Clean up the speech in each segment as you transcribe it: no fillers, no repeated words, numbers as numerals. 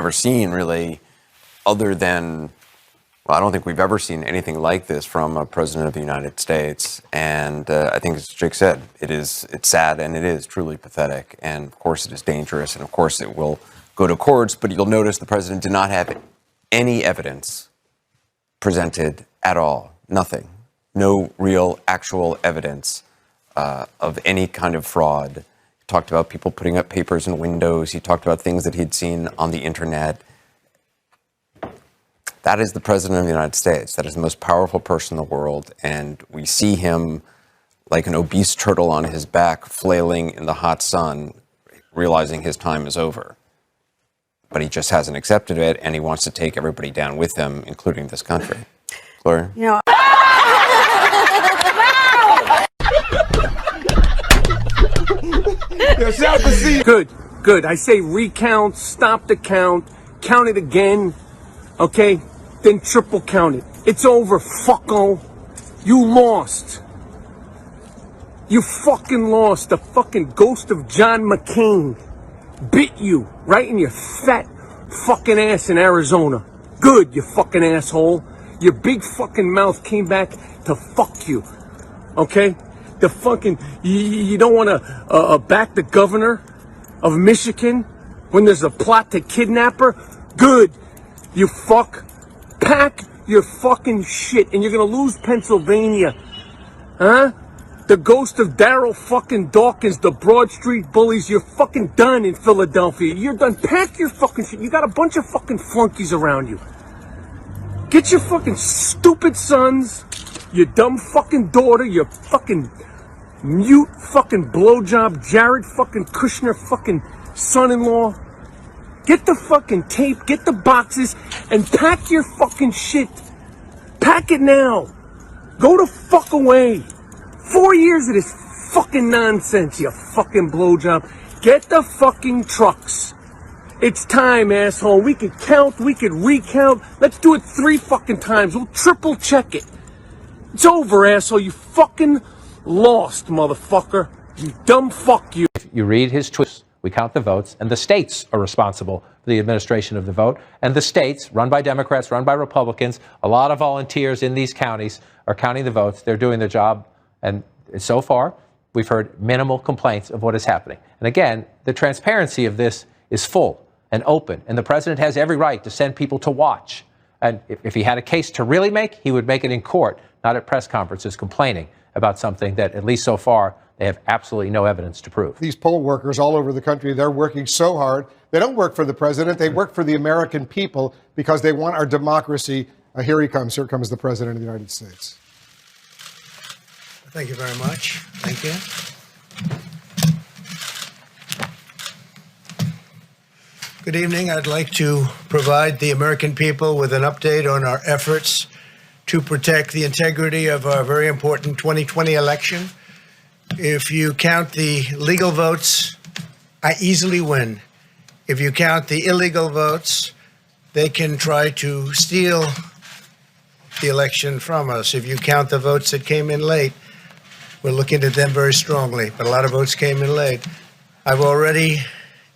never seen really, other than, well, I don't think we've ever seen anything like this from a president of the United States. And I think, as Jake said, it's sad and it is truly pathetic. And of course it is dangerous, and of course it will go to courts. But you'll notice the president did not have any evidence presented at all. Nothing. No real, actual evidence of any kind of fraud. He talked about people putting up papers in windows. He talked about things that he'd seen on the internet. That is the president of the United States. That is the most powerful person in the world. And we see him like an obese turtle on his back, flailing in the hot sun, realizing his time is over. But he just hasn't accepted it, and he wants to take everybody down with him, including this country. Gloria? You know, Good. I say recount, stop the count, count it again, okay? Then triple count it. It's over, fucko. You lost. You fucking lost. The fucking ghost of John McCain bit you right in your fat fucking ass in Arizona. Good, you fucking asshole. Your big fucking mouth came back to fuck you, okay? The fucking, you don't want to back the governor of Michigan when there's a plot to kidnap her? Good, you fuck. Pack your fucking shit, and you're gonna lose Pennsylvania, huh? The ghost of Daryl fucking Dawkins, the Broad Street bullies, you're fucking done in Philadelphia. You're done. Pack your fucking shit. You got a bunch of fucking flunkies around you. Get your fucking stupid sons, your dumb fucking daughter, your fucking mute fucking blowjob Jared fucking Kushner fucking son-in-law. Get the fucking tape, get the boxes, and pack your fucking shit. Pack it now. Go the fuck away. 4 years of this fucking nonsense, you fucking blowjob. Get the fucking trucks. It's time, asshole. We could count, we could recount. Let's do it 3 fucking times. We'll triple check it. It's over, asshole. You fucking lost, motherfucker. You dumb fuck you. You read his tweets. We count the votes, and the states are responsible for the administration of the vote. And the states, run by Democrats, run by Republicans, a lot of volunteers in these counties are counting the votes. They're doing their job. And so far, we've heard minimal complaints of what is happening. And again, the transparency of this is full and open. And the president has every right to send people to watch. And if he had a case to really make, he would make it in court, not at press conferences complaining about something that, at least so far, they have absolutely no evidence to prove. These poll workers all over the country, they're working so hard. They don't work for the president. They work for the American people because they want our democracy. Here he comes. Here comes the president of the United States. Thank you very much. Thank you. Good evening. I'd like to provide the American people with an update on our efforts to protect the integrity of our very important 2020 election. If you count the legal votes, I easily win. If you count the illegal votes, they can try to steal the election from us. If you count the votes that came in late, we're looking at them very strongly, but a lot of votes came in late. I've already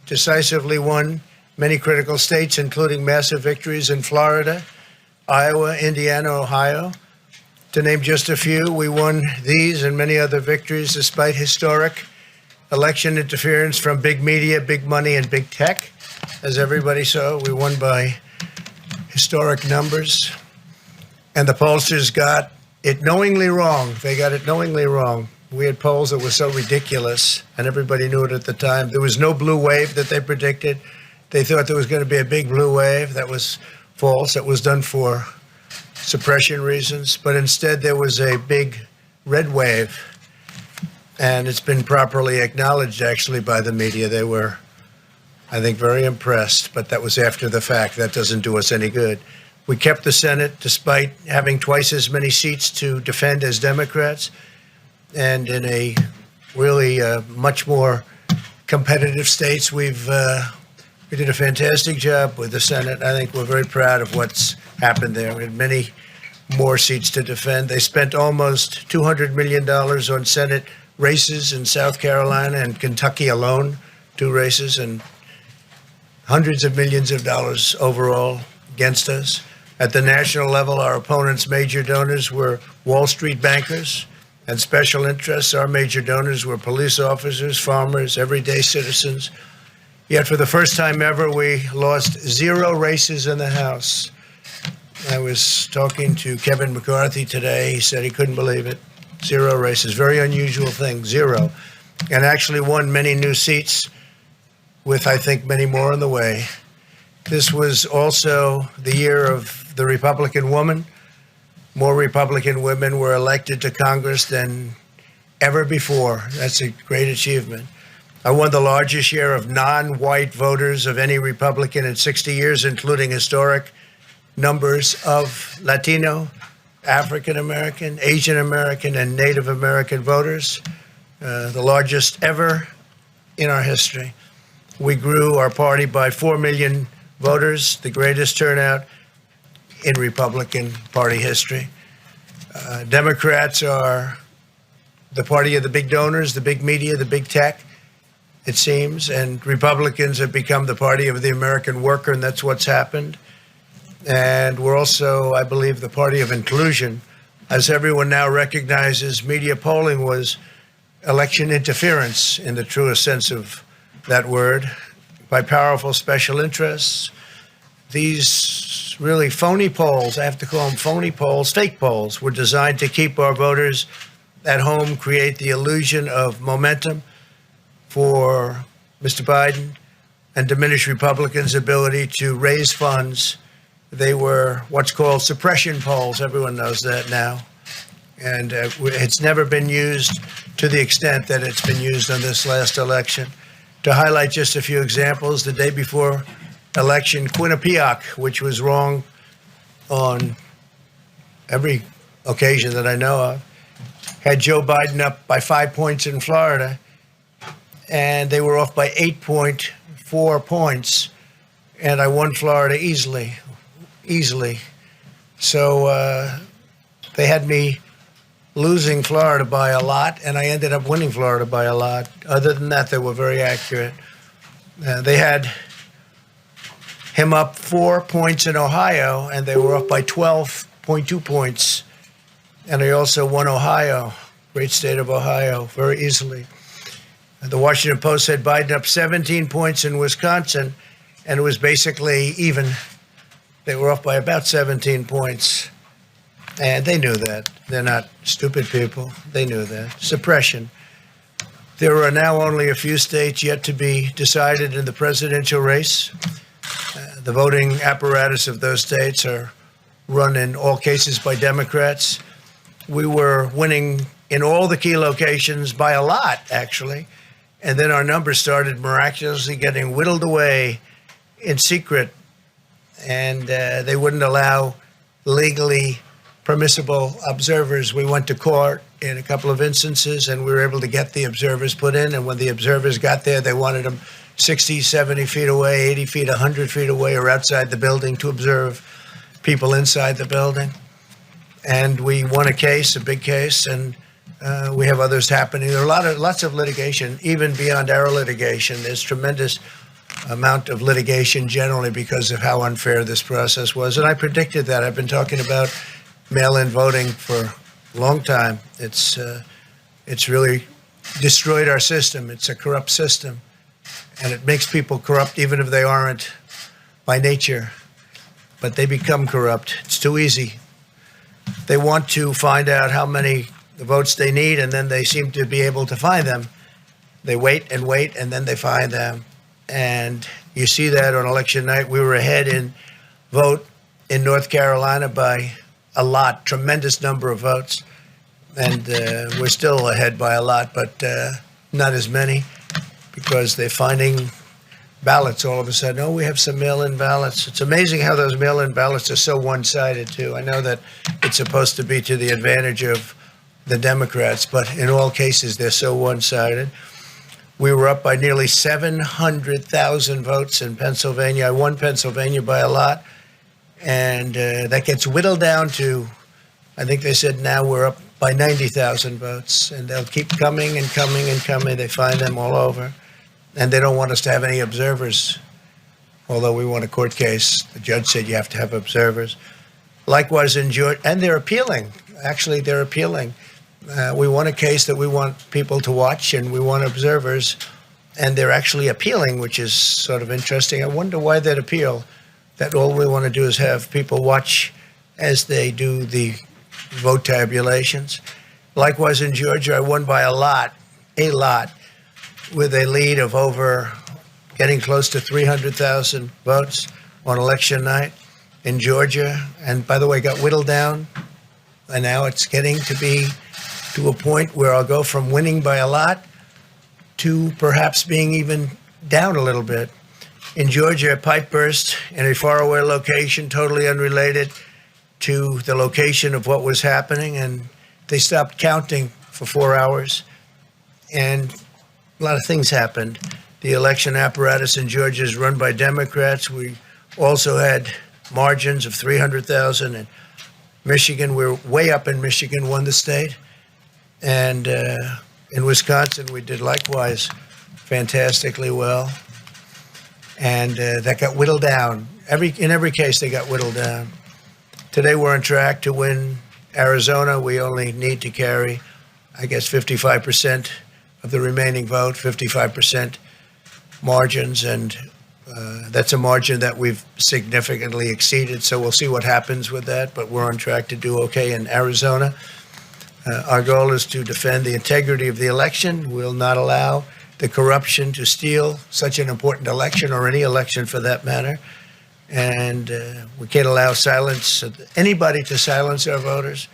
decisively won many critical states, including massive victories in Florida, Iowa, Indiana, Ohio. To name just a few, we won these and many other victories despite historic election interference from big media, big money, and big tech. As everybody saw, we won by historic numbers. And the pollsters got it knowingly wrong. They got it knowingly wrong. We had polls that were so ridiculous, and everybody knew it at the time. There was no blue wave that they predicted. They thought there was going to be a big blue wave. That was false. That was done for suppression reasons, but instead there was a big red wave, and it's been properly acknowledged actually by the media. They were, I think, very impressed, but that was after the fact. That doesn't do us any good. We kept the Senate despite having twice as many seats to defend as Democrats, and in a really much more competitive states, we did a fantastic job with the Senate. I think we're very proud of what's happened there. We had many more seats to defend. They spent almost $200 million on Senate races in South Carolina and Kentucky alone, 2 races. And hundreds of millions of dollars overall against us. At the national level, our opponents' major donors were Wall Street bankers and special interests. Our major donors were police officers, farmers, everyday citizens. Yet for the first time ever, we lost 0 races in the House. I was talking to Kevin McCarthy today. He said he couldn't believe it. 0 races, very unusual thing, 0. And actually won many new seats with, I think, many more on the way. This was also the year of the Republican woman. More Republican women were elected to Congress than ever before. That's a great achievement. I won the largest share of non-white voters of any Republican in 60 years, including historic numbers of Latino, African American, Asian American, and Native American voters, the largest ever in our history. We grew our party by 4 million voters, the greatest turnout in Republican Party history. Democrats are the party of the big donors, the big media, the big tech, it seems, and Republicans have become the party of the American worker, and that's what's happened. And we're also, I believe, the party of inclusion. As everyone now recognizes, media polling was election interference in the truest sense of that word, by powerful special interests. These really phony polls, I have to call them phony polls, fake polls, were designed to keep our voters at home, create the illusion of momentum for Mr. Biden, and diminish Republicans' ability to raise funds. They were what's called suppression polls. Everyone knows that now. And it's never been used to the extent that it's been used on this last election. To highlight just a few examples, the day before election, Quinnipiac, which was wrong on every occasion that I know of, had Joe Biden up by 5 points in Florida, and they were off by 8.4 points, and I won Florida easily. So they had me losing Florida by a lot, and I ended up winning Florida by a lot. Other than that, they were very accurate. They had him up 4 points in Ohio, and they were up by 12.2 points. And I also won Ohio, great state of Ohio, very easily. And the Washington Post said Biden up 17 points in Wisconsin, and it was basically even. They were off by about 17 points. And they knew that. They're not stupid people. They knew that. Suppression. There are now only a few states yet to be decided in the presidential race. The voting apparatus of those states are run in all cases by Democrats. We were winning in all the key locations by a lot, actually. And then our numbers started miraculously getting whittled away in secret. And they wouldn't allow legally permissible observers. We went to court in a couple of instances, and we were able to get the observers put in. And when the observers got there, they wanted them 60, 70 feet away, 80 feet, 100 feet away, or outside the building to observe people inside the building. And we won a case, a big case, and we have others happening. There are lots of litigation, even beyond our litigation. There's tremendous amount of litigation generally because of how unfair this process was. And I predicted that. I've been talking about mail-in voting for a long time. It's really destroyed our system. It's a corrupt system. And it makes people corrupt even if they aren't by nature. But they become corrupt. It's too easy. They want to find out how many votes they need, and then they seem to be able to find them. They wait, and then they find them. And you see that on election night. We were ahead in vote in North Carolina by a lot, tremendous number of votes. And we're still ahead by a lot, but not as many, because they're finding ballots all of a sudden. Oh, we have some mail-in ballots. It's amazing how those mail-in ballots are so one-sided, too. I know that it's supposed to be to the advantage of the Democrats, but in all cases, they're so one-sided. We were up by nearly 700,000 votes in Pennsylvania. I won Pennsylvania by a lot, and that gets whittled down to, I think they said now we're up by 90,000 votes, and they'll keep coming and coming and coming. They find them all over, and they don't want us to have any observers although we won a court case. The judge said you have to have observers. Likewise in Georgia, and they're appealing. Actually, they're appealing. We won a case that we want people to watch, and we want observers, and they're actually appealing, which is sort of interesting. I wonder why they'd appeal, that all we want to do is have people watch as they do the vote tabulations. Likewise in Georgia, I won by a lot, with a lead of over getting close to 300,000 votes on election night in Georgia. And by the way, got whittled down. And now it's getting to be to a point where I'll go from winning by a lot to perhaps being even down a little bit. In Georgia, a pipe burst in a faraway location, totally unrelated to the location of what was happening. And they stopped counting for 4 hours. And a lot of things happened. The election apparatus in Georgia is run by Democrats. We also had margins of 300,000. In Michigan, we're way up in Michigan, won the state. And in Wisconsin, we did likewise fantastically well. And that got whittled down. In every case, they got whittled down. Today, we're on track to win Arizona. We only need to carry, I guess, 55% of the remaining vote, 55% margins, and that's a margin that we've significantly exceeded. So we'll see what happens with that, but we're on track to do okay in Arizona. Our goal is to defend the integrity of the election. We'll not allow the corruption to steal such an important election, or any election for that matter. And we can't allow anybody to silence our voters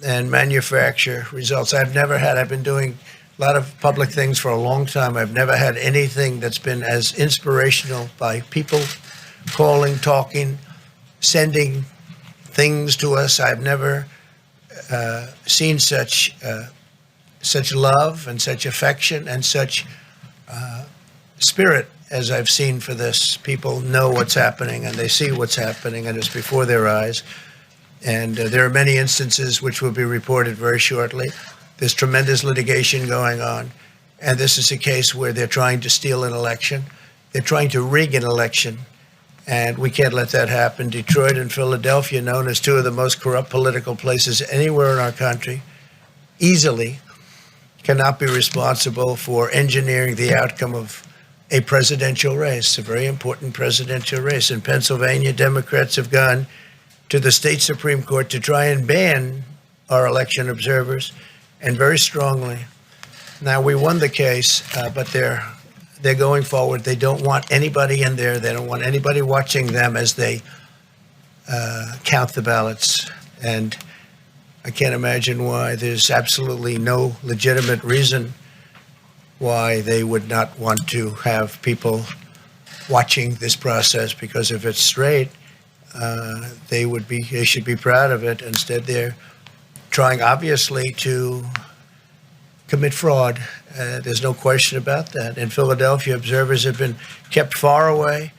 and manufacture results. I've been doing a lot of public things for a long time. I've never had anything that's been as inspirational, by people calling, talking, sending things to us. I've never seen such love and such affection and such spirit as I've seen for this. People know what's happening, and they see what's happening, and it's before their eyes. And there are many instances which will be reported very shortly. There's tremendous litigation going on, and this is a case where they're trying to steal an election. They're trying to rig an election, and we can't let that happen. Detroit and Philadelphia, known as two of the most corrupt political places anywhere in our country, easily cannot be responsible for engineering the outcome of a presidential race, a very important presidential race. In Pennsylvania, Democrats have gone to the state Supreme Court to try and ban our election observers, and very strongly. Now, we won the case, but they're going forward. They don't want anybody in there. They don't want anybody watching them as they count the ballots. And I can't imagine why. There's absolutely no legitimate reason why they would not want to have people watching this process, because if it's straight, they should be proud of it. Instead, they're trying, obviously, to commit fraud. There's no question about that. In Philadelphia, observers have been kept far away,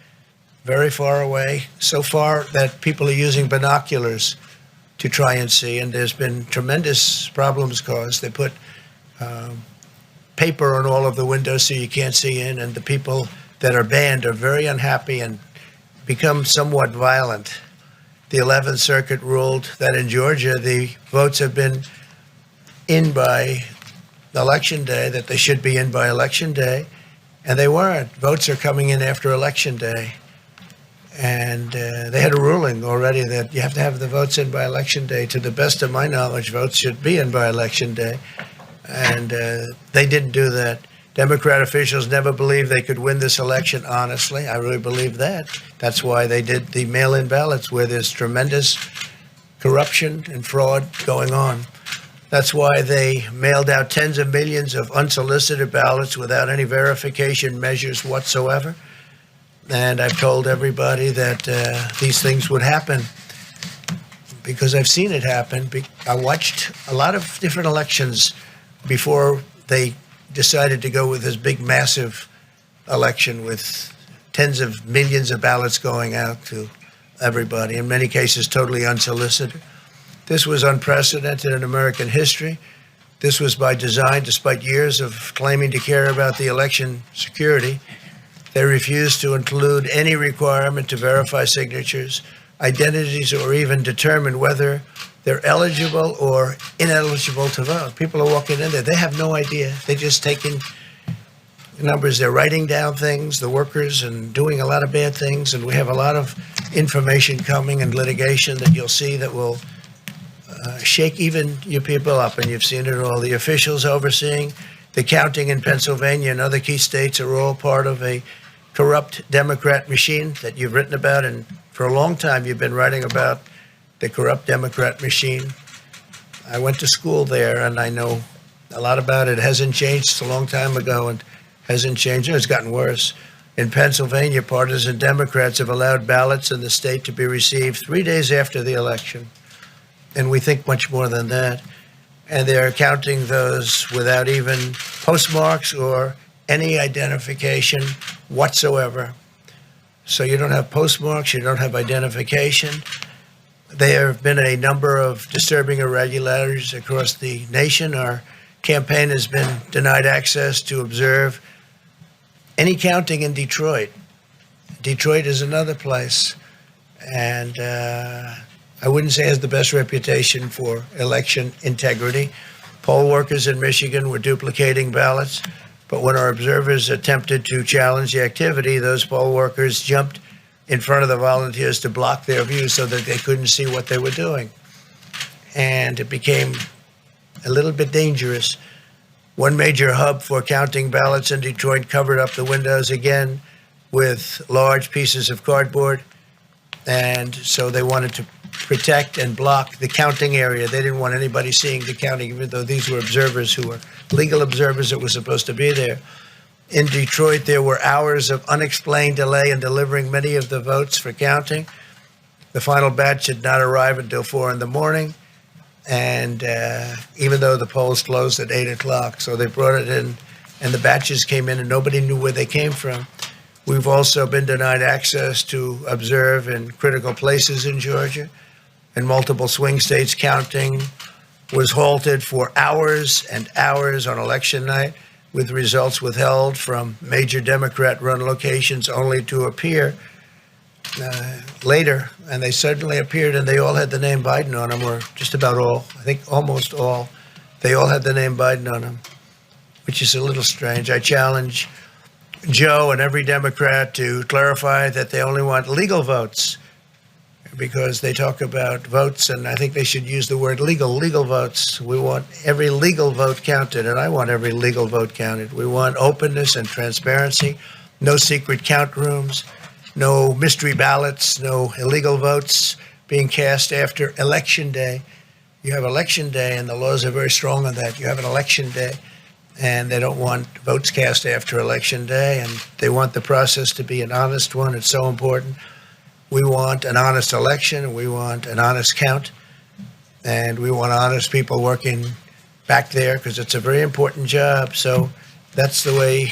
very far away, so far that people are using binoculars to try and see, and there's been tremendous problems caused. They put paper on all of the windows so you can't see in, and the people that are banned are very unhappy and become somewhat violent. The 11th Circuit ruled that in Georgia, the votes have been in by Election Day, that they should be in by Election Day, and they weren't. Votes are coming in after Election Day. And they had a ruling already that you have to have the votes in by Election Day. To the best of my knowledge, votes should be in by Election Day. And they didn't do that. Democrat officials never believed they could win this election, honestly. I really believe that. That's why they did the mail-in ballots, where there's tremendous corruption and fraud going on. That's why they mailed out tens of millions of unsolicited ballots without any verification measures whatsoever. And I've told everybody that these things would happen, because I've seen it happen. I watched a lot of different elections before they decided to go with this big, massive election with tens of millions of ballots going out to everybody, in many cases totally unsolicited. This was unprecedented in American history. This was by design, despite years of claiming to care about the election security. They refuse to include any requirement to verify signatures, identities, or even determine whether they're eligible or ineligible to vote. People are walking in there. They have no idea. They're just taking numbers. They're writing down things, the workers, and doing a lot of bad things. And we have a lot of information coming and litigation that you'll see that will shake even you people up. And you've seen it all. The officials overseeing the counting in Pennsylvania and other key states are all part of a corrupt Democrat machine that you've written about. And for a long time, you've been writing about the corrupt Democrat machine. I went to school there, and I know a lot about it. It hasn't changed. It's a long time ago, and hasn't changed. It's gotten worse. In Pennsylvania, partisan Democrats have allowed ballots in the state to be received 3 days after the election. And we think much more than that. And they're counting those without even postmarks or any identification whatsoever. So you don't have postmarks, you don't have identification. There have been a number of disturbing irregularities across the nation. Our campaign has been denied access to observe any counting in Detroit. Detroit is another place, and I wouldn't say has the best reputation for election integrity. Poll workers in Michigan were duplicating ballots, but when our observers attempted to challenge the activity, those poll workers jumped in front of the volunteers to block their view so that they couldn't see what they were doing. And it became a little bit dangerous. One major hub for counting ballots in Detroit covered up the windows again with large pieces of cardboard. And so they wanted to protect and block the counting area. They didn't want anybody seeing the counting, even though these were observers who were legal observers that were supposed to be there. In Detroit, there were hours of unexplained delay in delivering many of the votes for counting. The final batch did not arrive until 4 in the morning, and even though the polls closed at 8 o'clock, so they brought it in, and the batches came in, and nobody knew where they came from. We've also been denied access to observe in critical places in Georgia. In multiple swing states, counting was halted for hours and hours on election night, with results withheld from major Democrat-run locations only to appear later. And they suddenly appeared, and they all had the name Biden on them, or just about all. I think almost all. They all had the name Biden on them, which is a little strange. I challenge Joe and every Democrat to clarify that they only want legal votes, because they talk about votes, and I think they should use the word legal votes. We want every legal vote counted, and I want every legal vote counted. We want openness and transparency, no secret count rooms, no mystery ballots, no illegal votes being cast after Election Day. You have Election Day, and the laws are very strong on that. You have an Election Day, and they don't want votes cast after Election Day, and they want the process to be an honest one. It's so important. We want an honest election, and we want an honest count, and we want honest people working back there, because it's a very important job. So that's the way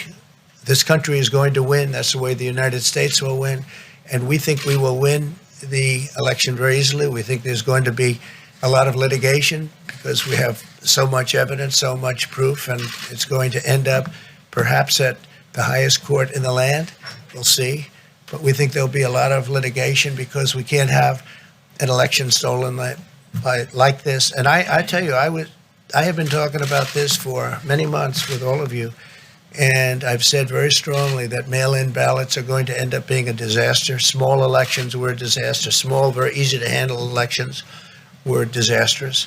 this country is going to win. That's the way the United States will win. And we think we will win the election very easily. We think there's going to be a lot of litigation because we have so much evidence, so much proof, and it's going to end up perhaps at the highest court in the land. We'll see. But we think there'll be a lot of litigation because we can't have an election stolen like this. And I tell you, I have been talking about this for many months with all of you. And I've said very strongly that mail-in ballots are going to end up being a disaster. Small elections were a disaster. Small, very easy to handle elections were disastrous.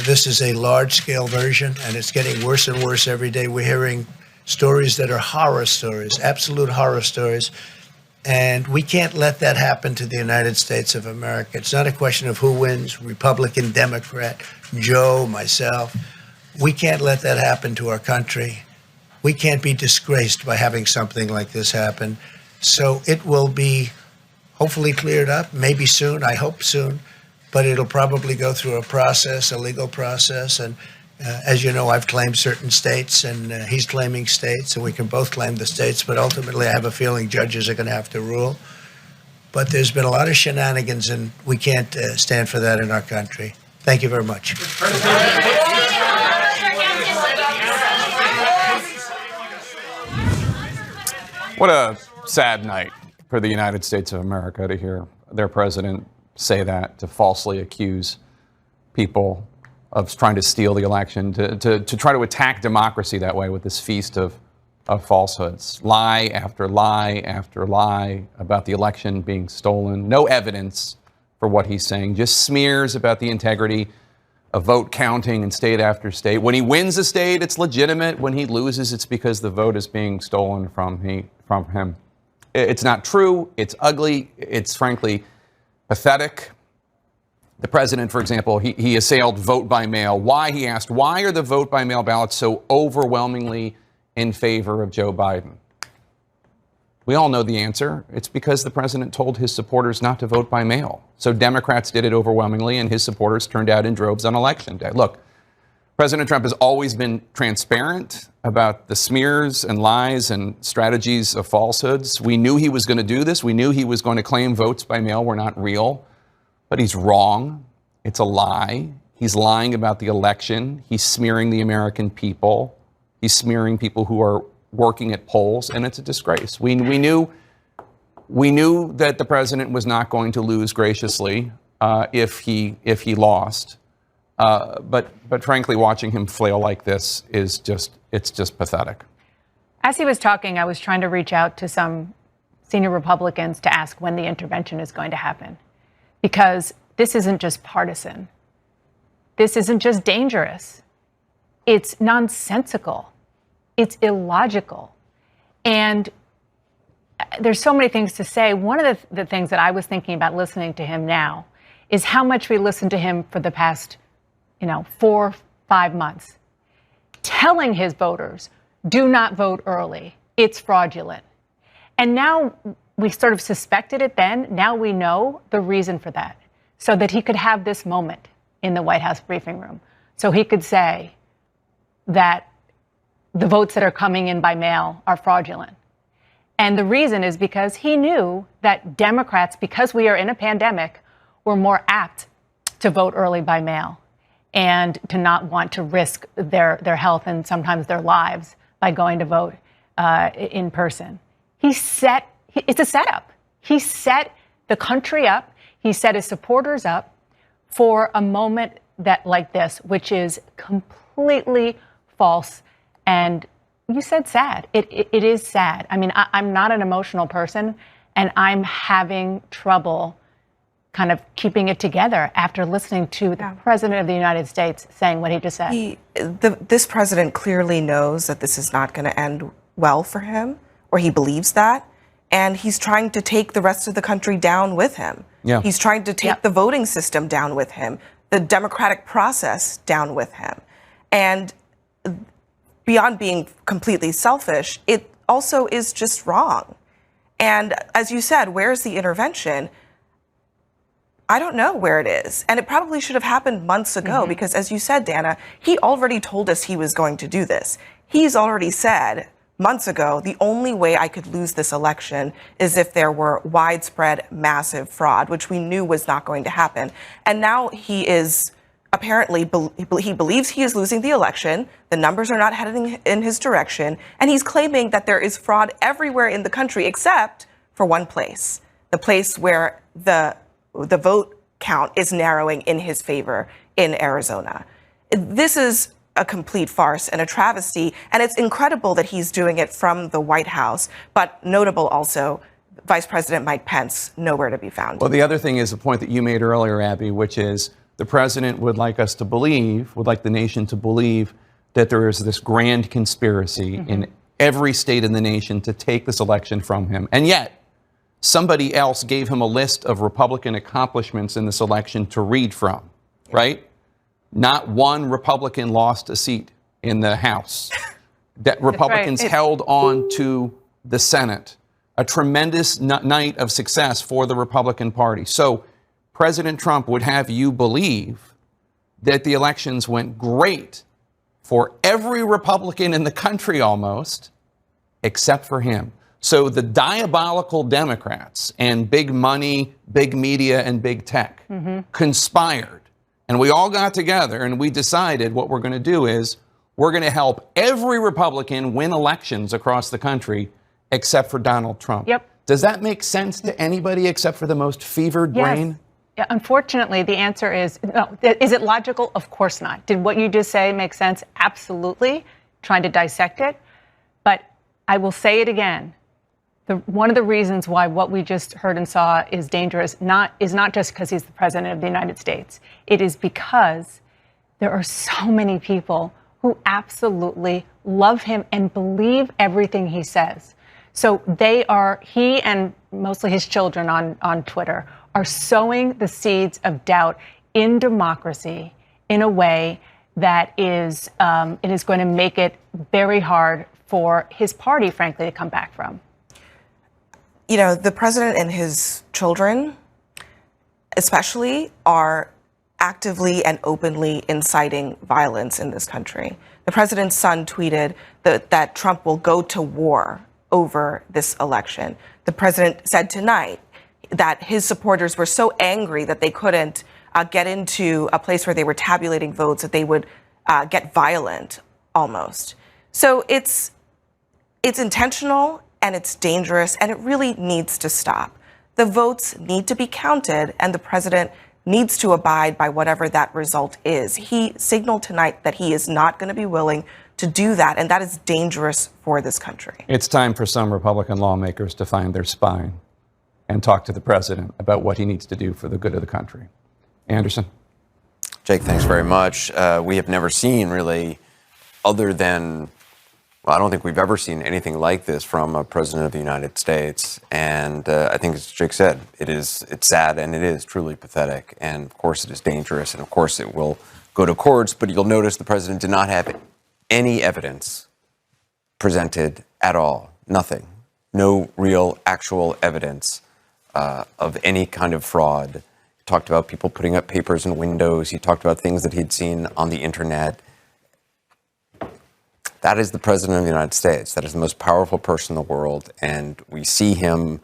This is a large-scale version, and it's getting worse and worse every day. We're hearing stories that are horror stories, absolute horror stories. And we can't let that happen to the United States of America. It's not a question of who wins, Republican, Democrat, Joe, myself. We can't let that happen to our country. We can't be disgraced by having something like this happen. So it will be hopefully cleared up, maybe soon, I hope soon, but it'll probably go through a process, a legal process. And as you know, I've claimed certain states, and he's claiming states, and we can both claim the states, but ultimately I have a feeling judges are going to have to rule. But there's been a lot of shenanigans, and we can't stand for that in our country. Thank you very much. What a sad night for the United States of America to hear their president say that, to falsely accuse people of trying to steal the election, to try to attack democracy that way with this feast of falsehoods. Lie after lie after lie about the election being stolen. No evidence for what he's saying, just smears about the integrity of vote counting in state after state. When he wins a state, it's legitimate. When he loses, it's because the vote is being stolen from him. It's not true. It's ugly. It's frankly pathetic. The president, for example, he assailed vote by mail. Why? He asked, why are the vote by mail ballots so overwhelmingly in favor of Joe Biden? We all know the answer. It's because the president told his supporters not to vote by mail. So Democrats did it overwhelmingly, and his supporters turned out in droves on election day. Look, President Trump has always been transparent about the smears and lies and strategies of falsehoods. We knew he was going to do this. We knew he was going to claim votes by mail were not real. But he's wrong. It's a lie. He's lying about the election. He's smearing the American people. He's smearing people who are working at polls, and it's a disgrace. We knew that the president was not going to lose graciously if he lost. But frankly, watching him flail like this is just pathetic. As he was talking, I was trying to reach out to some senior Republicans to ask when the intervention is going to happen, because this isn't just partisan. This isn't just dangerous. It's nonsensical. It's illogical. And there's so many things to say. One of the things that I was thinking about listening to him now is how much we listened to him for the past, 4, 5 months, telling his voters, do not vote early. It's fraudulent. And now we sort of suspected it then. Now we know the reason for that, so that he could have this moment in the White House briefing room. So he could say that the votes that are coming in by mail are fraudulent. And the reason is because he knew that Democrats, because we are in a pandemic, were more apt to vote early by mail and to not want to risk their health and sometimes their lives by going to vote in person. It's a setup. He set the country up. He set his supporters up for a moment like this, which is completely false. And you said sad. It is sad. I mean, I'm not an emotional person, and I'm having trouble kind of keeping it together after listening to the President of the United States saying what he just said. This president clearly knows that this is not going to end well for him, or he believes that, and he's trying to take the rest of the country down with him. Yeah. He's trying to take the voting system down with him, the democratic process down with him. And beyond being completely selfish, it also is just wrong. And as you said, where's the intervention? I don't know where it is. And it probably should have happened months ago, because as you said, Dana, he already told us he was going to do this. He's already said months ago, the only way I could lose this election is if there were widespread, massive fraud, which we knew was not going to happen. And now he is apparently, he believes he is losing the election. The numbers are not heading in his direction. And he's claiming that there is fraud everywhere in the country, except for one place, the place where the vote count is narrowing in his favor in Arizona. This is a complete farce and a travesty. And it's incredible that he's doing it from the White House. But notable also, Vice President Mike Pence, nowhere to be found. Well, the other thing is the point that you made earlier, Abby, which is the president would like us to believe, would like the nation to believe, that there is this grand conspiracy in every state in the nation to take this election from him. And yet, somebody else gave him a list of Republican accomplishments in this election to read from, right? Not one Republican lost a seat in the House. That Republicans held on to the Senate. A tremendous night of success for the Republican Party. So President Trump would have you believe that the elections went great for every Republican in the country almost, except for him. So the diabolical Democrats and big money, big media, and big tech conspired. And we all got together and we decided what we're going to do is we're going to help every Republican win elections across the country except for Donald Trump. Yep. Does that make sense to anybody except for the most fevered brain? Yeah, unfortunately, the answer is no. Is it logical? Of course not. Did what you just say make sense? Absolutely. Trying to dissect it. But I will say it again. One of the reasons why what we just heard and saw is dangerous is not just because he's the president of the United States. It is because there are so many people who absolutely love him and believe everything he says. So he and mostly his children on Twitter are sowing the seeds of doubt in democracy in a way that is going to make it very hard for his party, frankly, to come back from. You know, the president and his children, especially, are actively and openly inciting violence in this country. The president's son tweeted that Trump will go to war over this election. The president said tonight that his supporters were so angry that they couldn't get into a place where they were tabulating votes, that they would get violent almost. So it's intentional and it's dangerous, and it really needs to stop. The votes need to be counted, and the president needs to abide by whatever that result is. He signaled tonight that he is not going to be willing to do that, and that is dangerous for this country. It's time for some Republican lawmakers to find their spine and talk to the president about what he needs to do for the good of the country. Anderson? Jake, thanks very much. We have never seen really, other than, well, I don't think we've ever seen anything like this from a president of the United States. And I think, as Jake said, it's sad and it is truly pathetic. And of course it is dangerous. And of course it will go to courts. But you'll notice the president did not have any evidence presented at all. Nothing. No real, actual evidence of any kind of fraud. He talked about people putting up papers in windows. He talked about things that he'd seen on the internet. That is the president of the United States. That is the most powerful person in the world. And we see him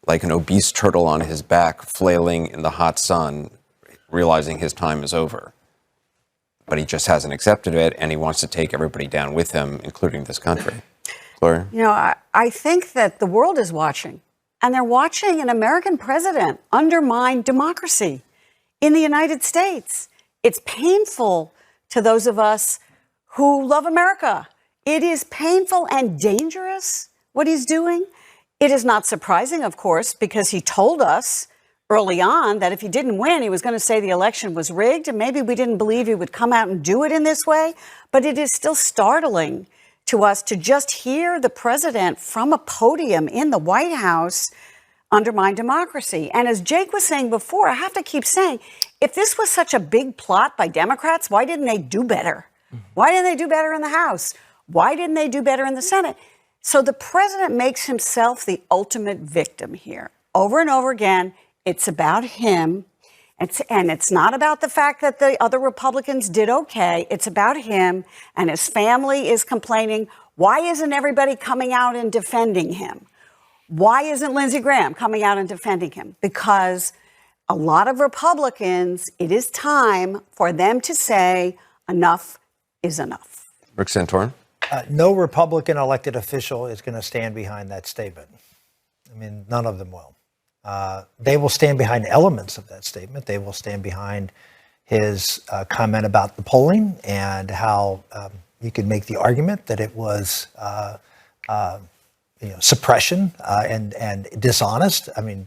like an obese turtle on his back, flailing in the hot sun, realizing his time is over. But he just hasn't accepted it, and he wants to take everybody down with him, including this country. Gloria? You know, I think that the world is watching, and they're watching an American president undermine democracy in the United States. It's painful to those of us who love America. It is painful and dangerous what he's doing. It is not surprising, of course, because he told us early on that if he didn't win, he was going to say the election was rigged, and maybe we didn't believe he would come out and do it in this way. But it is still startling to us to just hear the president from a podium in the White House undermine democracy. And as Jake was saying before, I have to keep saying, if this was such a big plot by Democrats, why didn't they do better? Why didn't they do better in the House? Why didn't they do better in the Senate? So the president makes himself the ultimate victim here. Over and over again, it's about him. And it's not about the fact that the other Republicans did okay. It's about him, and his family is complaining. Why isn't everybody coming out and defending him? Why isn't Lindsey Graham coming out and defending him? Because a lot of Republicans, it is time for them to say enough is enough. Rick Santorum? No Republican elected official is going to stand behind that statement. I mean, none of them will. They will stand behind elements of that statement. They will stand behind his comment about the polling and how you could make the argument that it was suppression and dishonest. I mean,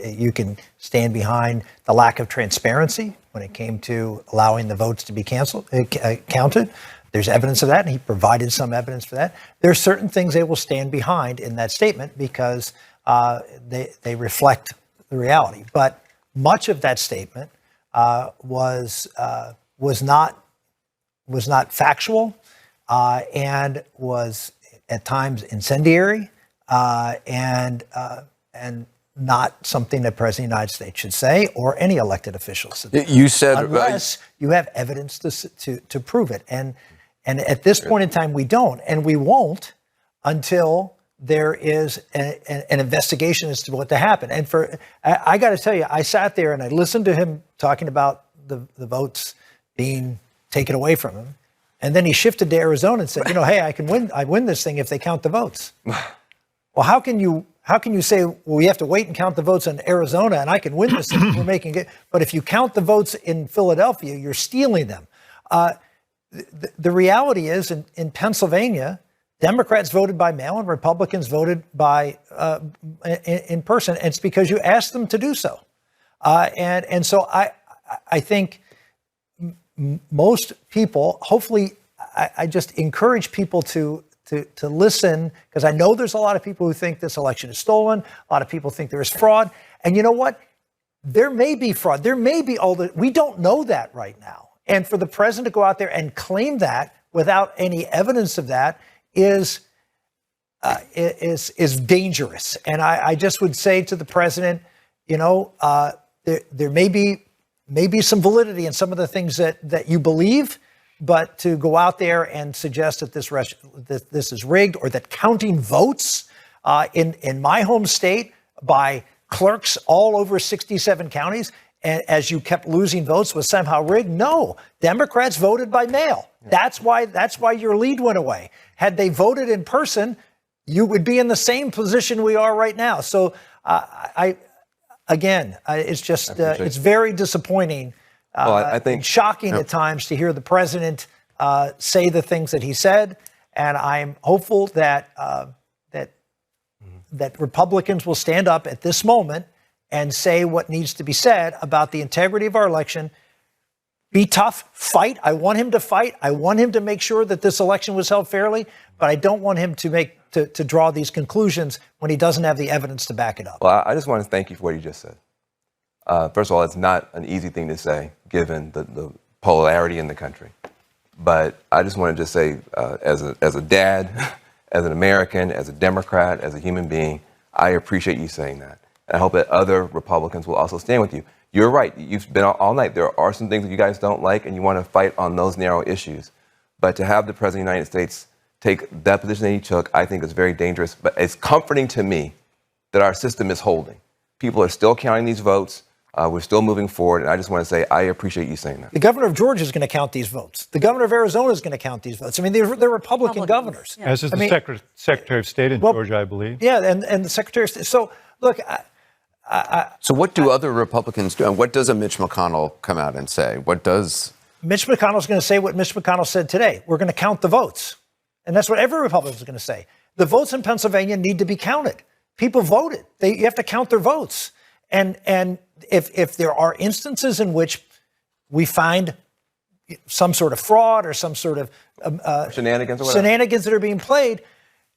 you can stand behind the lack of transparency when it came to allowing the votes to be counted. There's evidence of that, and he provided some evidence for that. There are certain things they will stand behind in that statement because they reflect the reality. But much of that statement was not factual and was at times incendiary and not something that President of the United States should say or any elected official should say. You said unless you have evidence to prove it. And at this point in time, we don't, and we won't until there is an investigation as to what happened. And I got to tell you, I sat there and I listened to him talking about the votes being taken away from him. And then he shifted to Arizona and said, hey, I win this thing if they count the votes. Well, how can you say, well, we have to wait and count the votes in Arizona and I can win this and we're making it, but if you count the votes in Philadelphia, you're stealing them. The reality is in Pennsylvania, Democrats voted by mail and Republicans voted by in person. And it's because you asked them to do so. And so I think most people, hopefully, I just encourage people to listen, because I know there's a lot of people who think this election is stolen. A lot of people think there is fraud. And you know what? There may be fraud. There may be we don't know that right now. And for the president to go out there and claim that without any evidence of that is dangerous. And I just would say to the president, there may be some validity in some of the things that you believe, but to go out there and suggest that this is rigged, or that counting votes in my home state by clerks all over 67 counties, and as you kept losing votes, was somehow rigged. No, Democrats voted by mail. That's why your lead went away. Had they voted in person, you would be in the same position we are right now. So it's just it's very disappointing. I think shocking at times to hear the president say the things that he said, and I'm hopeful that that Republicans will stand up at this moment and say what needs to be said about the integrity of our election. Be tough, fight. I want him to fight. I want him to make sure that this election was held fairly, but I don't want him to draw these conclusions when he doesn't have the evidence to back it up. Well, I just want to thank you for what you just said. First of all, it's not an easy thing to say, given the polarity in the country. But I just want to just say, as a dad, as an American, as a Democrat, as a human being, I appreciate you saying that. And I hope that other Republicans will also stand with you. You're right. You've been out all night. There are some things that you guys don't like, and you want to fight on those narrow issues. But to have the President of the United States take that position that he took, I think is very dangerous. But it's comforting to me that our system is holding. People are still counting these votes. We're still moving forward. And I just want to say, I appreciate you saying that. The governor of Georgia is going to count these votes. The governor of Arizona is going to count these votes. I mean, they're Republican governors. Yeah. As is the Secretary of State in Georgia, I believe. Yeah, and the Secretary of State. So, look, so what do other Republicans do? And what does a Mitch McConnell come out and say? What does... Mitch McConnell's going to say what Mitch McConnell said today. We're going to count the votes. And that's what every Republican is going to say. The votes in Pennsylvania need to be counted. People voted. You have to count their votes. And if there are instances in which we find some sort of fraud or some sort of shenanigans or whatever, shenanigans that are being played,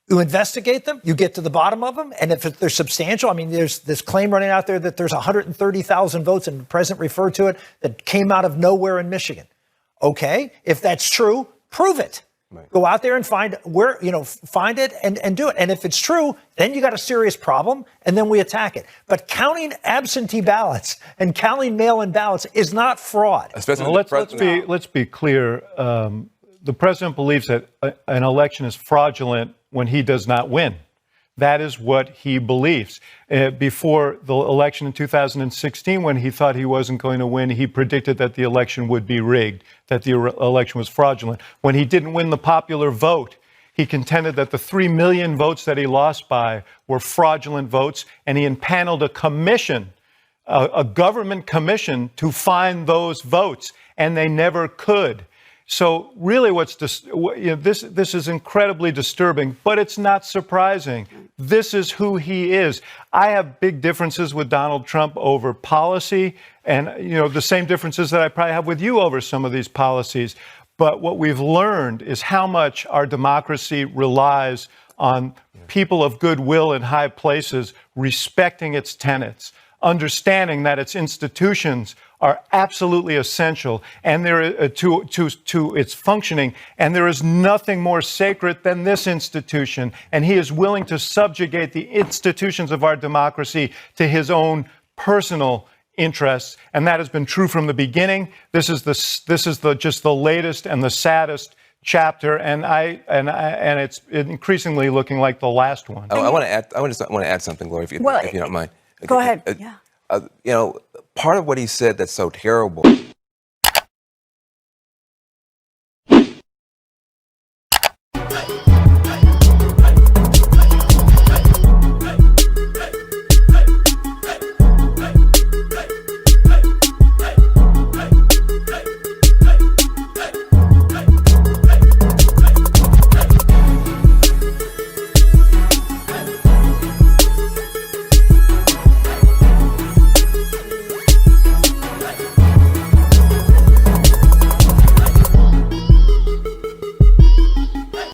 you investigate them, you get to the bottom of them, and if they're substantial, I mean, there's this claim running out there that there's 130,000 votes, and the president referred to it, that came out of nowhere in Michigan. Okay, if that's true, prove it. Right. Go out there and find it and do it. And if it's true, then you got a serious problem, and then we attack it. But counting absentee ballots and counting mail-in ballots is not fraud. Well, let's be clear. The president believes that an election is fraudulent when he does not win. That is what he believes. Before the election in 2016, when he thought he wasn't going to win, he predicted that the election would be rigged, that the election was fraudulent. When he didn't win the popular vote, he contended that the 3 million votes that he lost by were fraudulent votes, and he impaneled a commission, a government commission, to find those votes, and they never could. So really this is incredibly disturbing, but it's not surprising. This is who he is. I have big differences with Donald Trump over policy, and the same differences that I probably have with you over some of these policies. But what we've learned is how much our democracy relies on people of goodwill in high places respecting its tenets, understanding that its institutions are absolutely essential and to its functioning, and there is nothing more sacred than this institution, and he is willing to subjugate the institutions of our democracy to his own personal interests, and that has been true from the beginning. This is just the latest and the saddest chapter, and it's increasingly looking like the last one. I want to add something, Gloria, if you don't mind. Go ahead. Yeah. Part of what he said that's so terrible